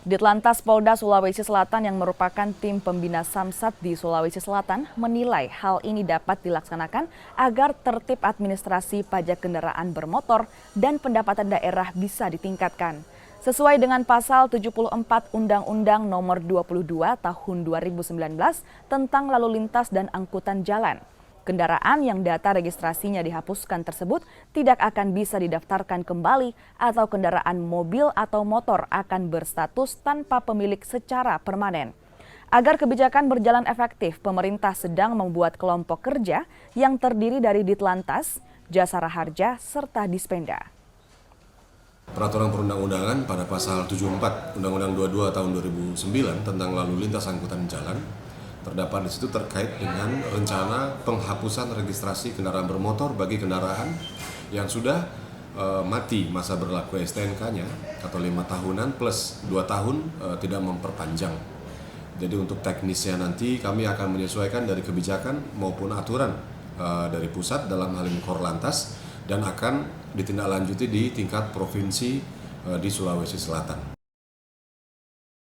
Ditlantas Polda Sulawesi Selatan yang merupakan tim pembina Samsat di Sulawesi Selatan menilai hal ini dapat dilaksanakan agar tertib administrasi pajak kendaraan bermotor dan pendapatan daerah bisa ditingkatkan. Sesuai dengan pasal 74 Undang-Undang Nomor 22 Tahun 2019 tentang lalu lintas dan angkutan jalan. Kendaraan yang data registrasinya dihapuskan tersebut tidak akan bisa didaftarkan kembali atau kendaraan mobil atau motor akan berstatus tanpa pemilik secara permanen. Agar kebijakan berjalan efektif, pemerintah sedang membuat kelompok kerja yang terdiri dari Ditlantas, Jasara Harja, serta Dispenda. Peraturan perundang-undangan pada pasal 74 Undang-Undang 22 tahun 2009 tentang lalu lintas angkutan jalan terdapat di situ terkait dengan rencana penghapusan registrasi kendaraan bermotor bagi kendaraan yang sudah mati masa berlaku STNK-nya atau 5 tahunan plus 2 tahun tidak memperpanjang. Jadi untuk teknisnya nanti kami akan menyesuaikan dari kebijakan maupun aturan dari pusat dalam hal ini Korlantas dan akan ditindaklanjuti di tingkat provinsi di Sulawesi Selatan.